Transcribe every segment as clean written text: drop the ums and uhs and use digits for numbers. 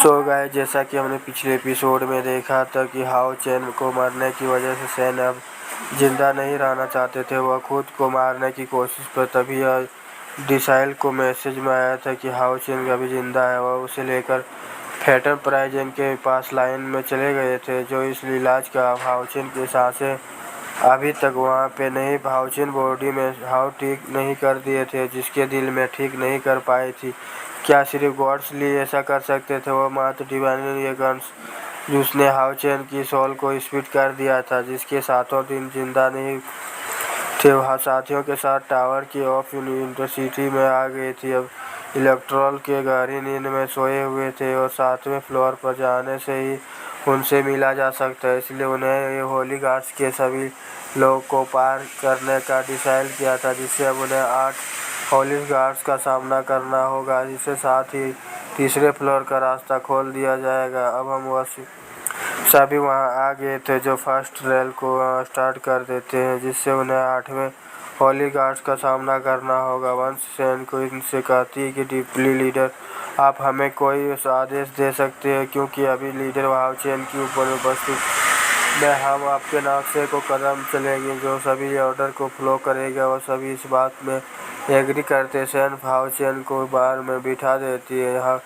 So guys, जैसा कि हमने पिछले एपिसोड में देखा था कि हाओ चेन को मरने की वजह से सैन अब जिंदा नहीं रहना चाहते थे। वह खुद को मारने की कोशिश पर तभी डिसाइल को मैसेज में आया था कि हाओ चेन अभी जिंदा है। वह उसे लेकर फेटन प्राइजन के पास लाइन में चले गए थे, जो इस इलाज का हाओ चेन की सांसें अभी तक वहाँ पे नहीं, हाओ चेन बॉडी में हाव ठीक नहीं कर दिए थे, जिसके दिल में ठीक नहीं कर पाई थी। क्या सिर्फ गॉड्स ली ऐसा कर सकते थे? वह मात्र डिवाइन ये गन्स जिसने हाओ चेन की सोल को स्प्लिट कर दिया था, जिसके सातों दिन जिंदा नहीं थे। वह साथियों के साथ टावर की ऑफ यूनिवर्सिटी में आ गई थी। अब इलेक्ट्रॉल के गहरी नींद में सोए हुए थे और 7वें फ्लोर पर जाने से ही उनसे मिला जा सकता है, इसलिए उन्हें ये होली गार्ड्स के सभी लोगों को पार करने का डिसाइड किया था, जिससे अब उन्हें 8 होली गार्ड्स का सामना करना होगा, जिसके साथ ही तीसरे फ्लोर का रास्ता खोल दिया जाएगा। अब हम सभी वहां आ गए थे, जो फर्स्ट रेल को स्टार्ट कर देते हैं, जिससे उन्हें 8वें होली गार्ड्स का सामना करना होगा। वंश सैन को इनसे कहती है कि डीपली लीडर, आप हमें कोई आदेश दे सकते हैं, क्योंकि अभी लीडर हाओ चेन की ऊपर उपस्थित में हम आपके नक्शे को कदम चलेंगे, जो सभी ऑर्डर को फ्लो करेगा। और सभी इस बात में एग्री करते। सैन हाओ चेन को बार में बिठा देती है यहाँ,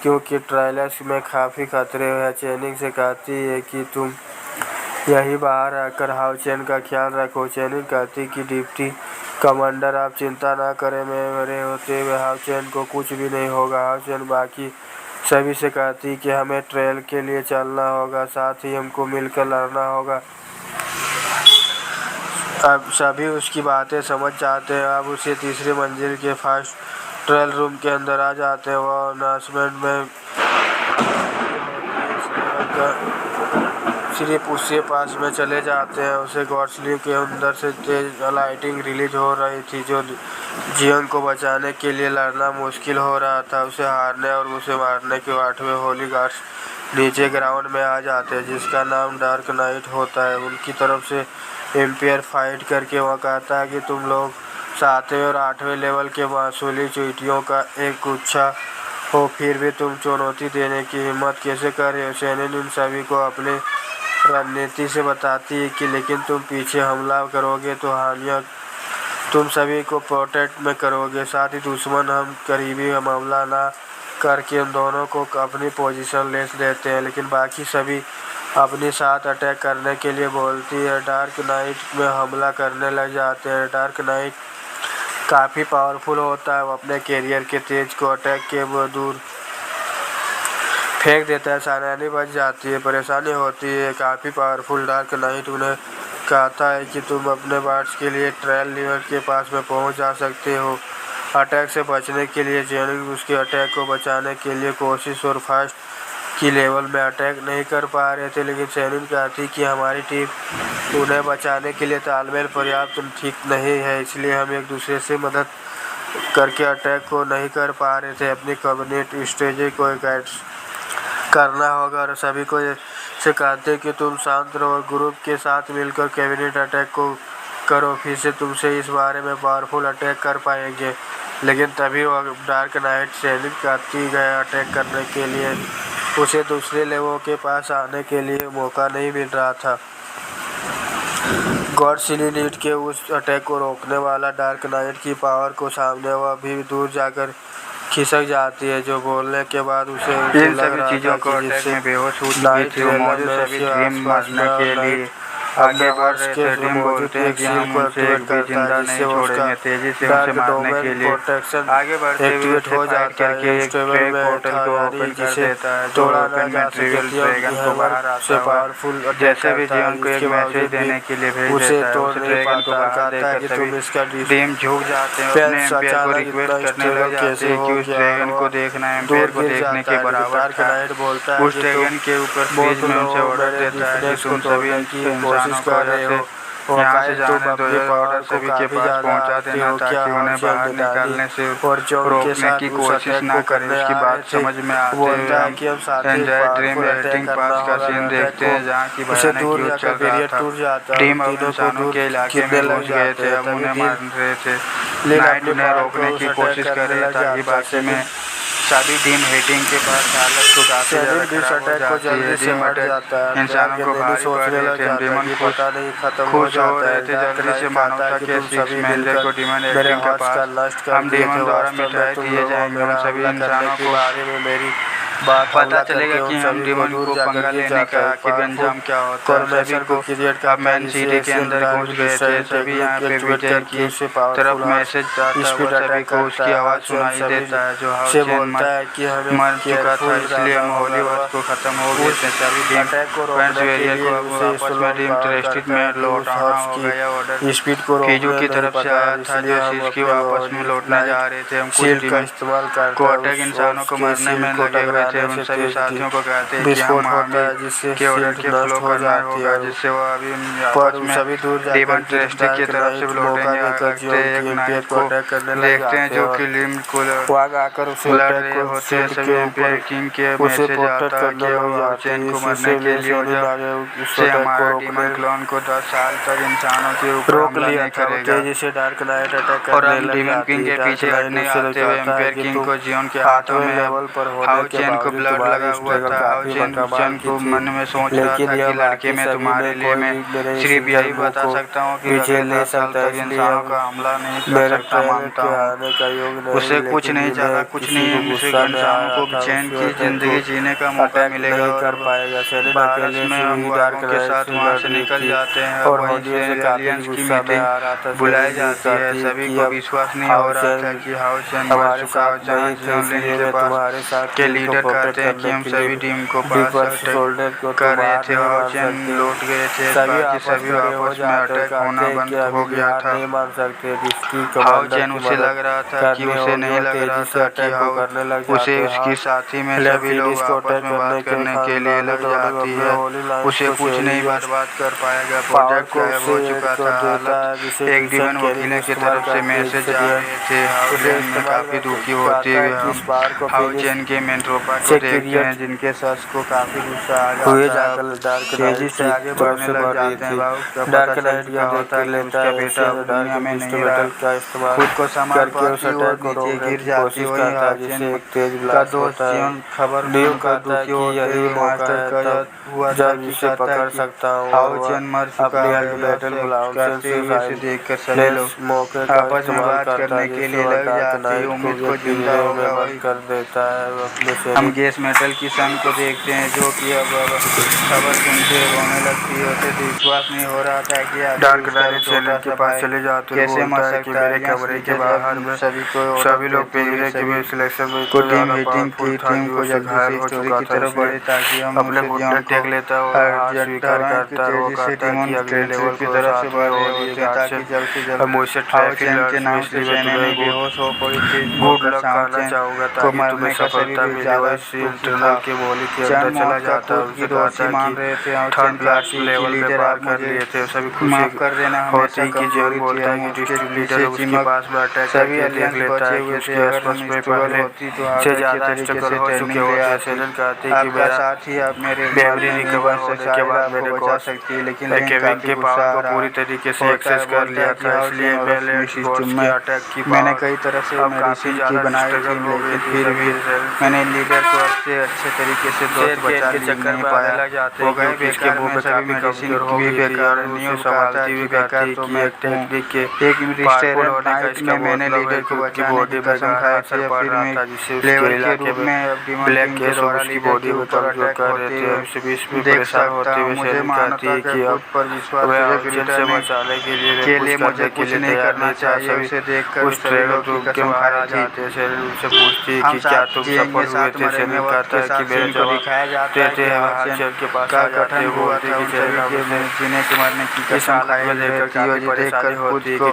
क्योंकि ट्रायल्स में काफ़ी खतरे हैं। चेनिंग से कहती है कि तुम यही बाहर आकर हाओ चेन का ख्याल रखो। चेनिंग कहती कि डिप्टी कमांडर, आप चिंता ना करें, मेरे होते हुए हाओ चेन को कुछ भी नहीं होगा। हाओ चेन बाकी सभी से कहती कि हमें ट्रेल के लिए चलना होगा, साथ ही हमको मिलकर लड़ना होगा। अब सभी उसकी बातें समझ जाते हैं। अब उसे तीसरी मंजिल के फर्स्ट ट्रेल रूम के अंदर आ जाते हैं। वह अनाउंसमेंट में सिर्फ उसके पास में चले जाते हैं। उसे गॉड्सली के अंदर से तेज लाइटिंग रिलीज हो रही थी, जो जियंग को बचाने के लिए लड़ना मुश्किल हो रहा था। उसे हारने और उसे मारने के 8वें होली गार्ड्स नीचे ग्राउंड में आ जाते हैं, जिसका नाम डार्क नाइट होता है। उनकी तरफ से एम्पायर फाइट करके वह कहता है कि तुम लोग 7वें और 8वें लेवल के मासूली चींटियों का एक गुच्छा हो, फिर भी तुम चुनौती देने की हिम्मत कैसे कर रहे हो? सैनिन इन सभी को अपने रणनीति से बताती है कि लेकिन तुम पीछे हमला करोगे तो हानिया तुम सभी को प्रोटेक्ट में करोगे, साथ ही दुश्मन हम करीबी हमला ना करके उन दोनों को अपनी पोजीशन ले लेते हैं। लेकिन बाकी सभी अपने साथ अटैक करने के लिए बोलती है। डार्क नाइट में हमला करने लग जाते हैं। डार्क नाइट काफ़ी पावरफुल होता है। वो अपने कैरियर के तेज को अटैक के वो दूर फेंक देता है। सानानी बच जाती है, परेशानी होती है। काफ़ी पावरफुल डार्क नाइट उन्हें कहता है कि तुम अपने बार्ड्स के लिए ट्रेल लीडर के पास में पहुंच जा सकते हो। अटैक से बचने के लिए जेनिंग उसके अटैक को बचाने के लिए कोशिश और फर्स्ट की लेवल में अटैक नहीं कर पा रहे थे, लेकिन सैनिन कहती कि हमारी टीम उन्हें बचाने के लिए तालमेल पर्याप्त ठीक नहीं है, इसलिए हम एक दूसरे से मदद करके अटैक को नहीं कर पा रहे थे। अपनी कैबिनेट स्ट्रेटजी को गाइड करना होगा और सभी को से कहते कि तुम शांत रहो और ग्रुप के साथ मिलकर कैबिनेट अटैक को करो, फिर से तुमसे इस बारे में पावरफुल अटैक कर पाएंगे। लेकिन तभी वह डार्क नाइट सैनिक कहती गए अटैक करने के लिए उसे दूसरे लेवल के पास आने के लिए मौका नहीं मिल रहा था। गॉडसिली लीड के उस अटैक को रोकने वाला डार्क नाइट की पावर को सामने वह भी दूर जाकर खिसक जाती है, जो बोलने के बाद उसे इन सभी चीजों को अटैक में बेहोश हो चुकी थी। वो मौजूद सभी ड्रीम मारने के लिए आगे बढ़ रहे थे। ड्रीम बोलते हैं कि हम उनसे एक भी जिंदा नहीं छोड़ेंगे। तेजी से उसे मारने के लिए आगे बढ़ते हुए उसे फाइट करके एक ट्रैक पोर्टल को ओपन कर देता है, जो ओपन में ट्रिविल ड्रैगन को बाहर आता है। जैसे भी जियंग को एक मैसेज देने के लिए भेज देता है, उस ड्रैगन को बाहर देकर सभी ड्रीम झुक जाते हैं। अपने एम्पायर को रिक्वेस्ट करने लग जाते हैं कि उस ड्रैगन को देखना एम्पायर को देखने के बराबर था। उस ड्रैगन के ऊपर फ्रीज में उनसे ऑर्डर देता है कि तुम सभी इंसानों को यहाँ से जाने दो। ऑर्डर सभी के पास पहुँचा देना ताकि उन्हें बाहर निकालने से रोकने की कोशिश ना करें। उसकी बात समझ में आते हुए हम एंजॉय ड्रीम एडिटिंग पास का सीन देखते हैं, जहाँ की भयानक युद्ध चल रहा था। टीम अब इंसानों के इलाके में पहुँच गए थे। अब उन्हें मार रहे थे। नाइट उन्हें रोकने की कोशिश कर रहा था कि बाकी में सभी डीम हेटिंग के बाद हालत को काफी ज्यादा खराब हो जाती है। डीम अटैक इंसानों को भारी पड़ रहे थे। डीमन खुश हो रहे थे जल्दी से मानवता के सिक्स मैनेजर को डीमन एक्टिंग का पास हम डीमन द्वारा मिटाई दिए जाएंगे। उन सभी इंसानों को पता चलेगा कि हम डीमन को पंगा लेने का आखिर अंजाम क्या होता है। सभी को अब मैन सिटी के अंदर घुस गए थे। सभी यहाँ पे विजय की तरफ मैसेज आता हुआ सभी को उसकी आवाज़ सुनाई देता है जो हाउचेन मर चुका था, इसलिए हम होली वर्ष को खत्म हो गए थे। सभी डीम फ्रेंड्स वेरियर को अब आपस में डीम ट्रेस्टिक में लौटाना हो गया। ऑर्डर फीजू की तरफ से आया था जो सिस्की आपस में लौटने जा रहे थे। हम कुछ डीम को अटैक इंसानों को मारने में लगे हुए थे। उन सभी साथियों को कहते हैं कि हम आगे के ऑर्डर के फ्लो करना होगा जिससे वो अभी आपस में डीमन ट्रेस्टिक की तरफ से लौटेंगे। एक नाइट को देखते हैं जो कि लिम को लड़ रहे होते हैं। सभी एम्पायर किंग के मैसेज आता है कि वो हाउचेन को मरने के लिए से हमारा डीमन क्लोन को 10 साल तक इंसानों के ऊपर हमला नहीं करेगा। और हम डीमन किंग के पीछे हटने आते हुए एम्पायर किंग को जियोन के हाथों में हाउचेन को ब्लड लगा हुआ था। हाउचेन को मन में सोच रहा था कि लड़के में तुम्हारे लिए मैं सिर्फ यही बता सकता हूँ कि अगले 10 साल तक इंसानों का हमला नहीं कर सकता मानता हूँ। उसे कुछ नहीं चाहता, कुछ नहीं है। उसे इंसानों को चैन की जिंदगी जीने का मौका मिलेगा। भारत में हम वारों के साथ वहाँ से निकल जाते हैं और वहीं से एलियंस की मीटिंग बुलाई जाती है। सभी को विश्वास नहीं हो रहा था कि हाउचेन मर चुका है। जहाँ जियोन लिन के पास के लीडर कहते हैं कि हम सभी टीम को पास अटैक कर रहे थे। हाउचेन लौट गए थे। बाकी सभी आपस में अटैक होना बंद हो गया था। हाउचेन उसे लग रहा था कि उसे नहीं लग रहा था कि उसे उसकी साथी में सभी लोग आपस में बात करने के लिए लग जाती है। उसे कुछ नहीं बर्बाद कर पाएगा। प्रोजेक्ट गायब हो चुका था। हालत एक डीमन वकील की तरफ से मैसेज आ रहे थे। हाउचेन में काफी दुखी होते हुए हम हाउचेन के मेंट्रोपा को देखते हैं जिनके सस को काफी गुस्सा आ जाता है। तेजी से आगे बढ़ने लग जाते हैं। डार्क नाइट क्या होता है कि उसका बेटा दुनिया में नहीं रहा। खुद को संभाल पाती और नीचे गिर जाती। वही हाउचेन का दोस्त जियोन खबर सुनकर दुखी होते हुए मास्टर का हुआ था कि पकड़ सकता हूँ। हाउचेन मर चुका है करते हुए उसे देखकर सभी लोग आपस में बात करने के लिए लग जाते हैं। उम्मीद को जिंदा होगा वही कर देता है। हम गैस मेटल की सन को देखते हैं जो कि अब खबर सुनते रोने लगती है। उसे विश्वास नहीं हो रहा था कि डार्क नाइट चैनल के पास चले जाते हैं। कैसे मर सकता है। कमरे के बाहर में सभी लोग पिंजरे के सिलेक्शन में को टीम मीटिंग की टीम को जल्दी से स्टोरी की तरफ बढ़े ताकि हम अपने घुटने टेक लेता है और स्वीकार करता है। वो कहता है कि अगले लेवल की तरफ से बढ़ रही है ताकि जल्द से जल्द मुझसे ट्रैफिक के नाम से चैनल में बेहोश हो पड़ी थी। गुड लक कहना चाहूँगा ताकि तुम्हें सफलता मिले। वैसे इंटरनल के मोली के अंदर चला जाता है। उनसे कहता है कि थर्ड ब्लास्ट लेवल पे पार कर लिए थे। सभी खुशी होती कि जेल बोलता है कि डिस्ट्रिक्ट लीडर उसके पास में अटैक करके देख लेता है कि उसके आसपास में पहले से ज़्यादा स्ट्रगल हो चुके होते हैं। सेलन कहते हैं कि मेरा साथ ही आप मेरे मेमोरी रिकवर होने के बाद मैंने बचा सकती है लेकिन केविन के पावर को पूरी तरीके से एक्सेस कर लिया था। इसलिए मैंने कई तरह से मेडिसिन की बनाई थी लेकिन फिर भी मैंने लीडर को अच्छे तरीके से दोस्त बचा नहीं पाया। वो गए बेकार में सभी मेडिसिन भी बेकार न्यूज़ संभालती हुई बेकार। तो मैं टेक्निक के एक रेस्टोरेंट नाइट में मैंने लीडर को बचाने की कसम खाई थी। फिर मैं लेवल के रूप में ब्लैक के द्वारा लीडर के ऊपर अटैक होते हुए देख सकता हूँ। मुझे मानता है कि खुद पर विश्वास के लिए मुझे कुछ नहीं करना चाहिए। उसे देखकर उस ट्रेलर की कसम खाई जाते हैं। उनसे पूछती है कि क्या तुम सफल हुए थे। सेलन कहता है कि मेरे जवाब देते हैं हाउचेन के पास आ जाते हैं। बोलते हैं कि जीने के मरने की कसम खाई जाती है। देखकर खुद को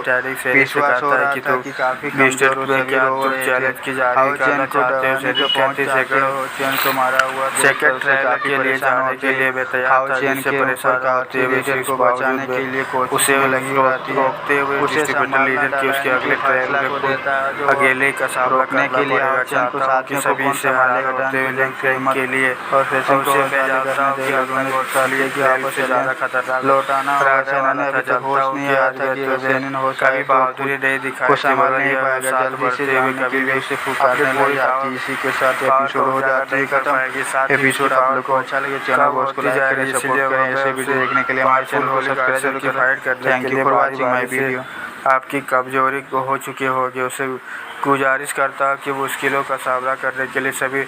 विश्वास हो रहा था कि काफी कमजोर हो क्या तुम चैलेंज की जारी करना चाहते हो। हाउचेन को मारा हुआ सेकंड ट्रायल के लिए जाने के लिए मैं तैयार था। जिससे परेशान होते हुए लीडर को बचाने के लिए कोशिश में लगी रहती है। रोकते हुए डिस्ट्रिब्यूटर लीडर के उसके अगले ट्रायल में अकेले का सामना करने के लिए हाउचेन को साथ में सभी से होते हुए लिंक के लिए और फेसिंग को मैं जानता हूँ कि आपस से ज़्यादा खतरनाक लौटाना होगा। सेना ने अभी तक होश नहीं आया था कि अगर सेना ने होश कभी आया बहादुरी नहीं दिखाई को संभाल नहीं पाएगा। जल्दी से जानने के लिए उसे पुकारने लग जाती। इसी के साथ एपिसोड हो जाती है खत्म। एपिसोड आप लोग को अच्छा लगे चैनल को उसको लाइक करें, सपोर्ट करें। ऐसे वीडियो देखने के लिए हमारे चैनल को सब्सक्राइब जरूर करें। Thank you for watching my video. आपकी कमजोरी हो चुकी होगी, उसे गुजारिश करता हूँ कि मुश्किलों का सामना करने के लिए सभी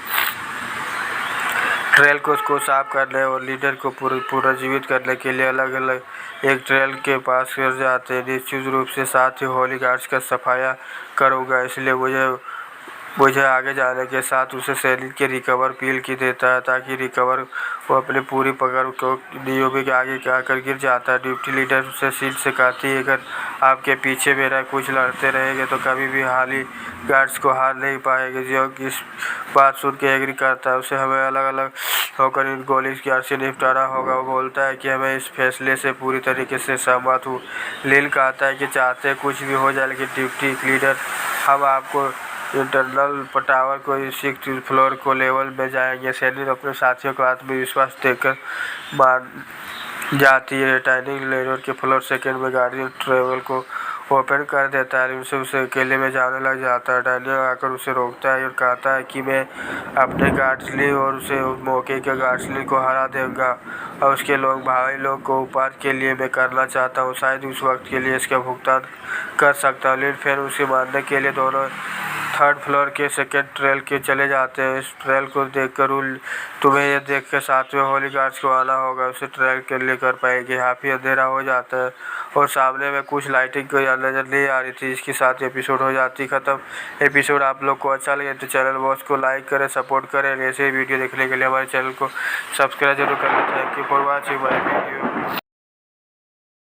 ट्रेल को उसको साफ करने और लीडर को पुनर्जीवित करने के लिए अलग अलग एक ट्रेल के पास कर जाते हैं। निश्चित रूप से साथ ही होली गार्ड्स का सफाया करूँगा, इसलिए मुझे आगे जाने के साथ उसे सैनिक के रिकवर पील की देता है ताकि रिकवर वो अपनी पूरी पकड़ को नियोबी के आगे आकर गिर जाता है। ड्यूटी लीडर उसे सीट से कहती है, अगर आपके पीछे मेरा कुछ लड़ते रहेंगे तो कभी भी हाली गार्ड्स को हार नहीं पाएंगे। जो इस बात सुन के एग्री करता है, उसे हमें अलग अलग होकर इन गोली गार्ड से निपटाना होगा। वो बोलता है कि हमें इस फैसले से पूरी तरीके से सहमत हूँ। लील कहता है कि चाहते कुछ भी हो जाए लेकिन ड्यूटी लीडर हम आपको इंटरनल टावर को 6th फ्लोर को लेवल में जाएंगे। सैनिक अपने साथियों को आत्मविश्वास देकर मान जाती है। टाइनिंग लेयर के फ्लोर 2 में गाड़ी ट्रेवल को ओपन कर देता है। उसे अकेले में जाने लग जाता है। डैनियल आकर उसे रोकता है और कहता है कि मैं अपने गार्ड्सली और उसे मौके के गार्ड्सली को हरा देगा और उसके भाई लोग को उपहार के लिए मैं करना चाहता हूँ। शायद उस वक्त के लिए इसका भुगतान कर सकता हूँ। फिर उसे मारने के लिए दोनों 3rd फ्लोर के 2nd ट्रेल के चले जाते हैं। इस ट्रेल को देखकर तुम्हें यह देख कर 7वें होली गार्ड्स को आना होगा, उसे ट्रेल के लिए कर पाएगी। काफ़ी अंधेरा हो जाता है और सामने में कुछ लाइटिंग को नजर नहीं आ रही थी। इसके साथ एपिसोड हो जाती खत्म। एपिसोड आप लोग को अच्छा लगे तो चैनल वॉच को लाइक करें, सपोर्ट करें। ऐसे वीडियो देखने के लिए हमारे चैनल को सब्सक्राइब जरूर करें। Thank you for watching my video.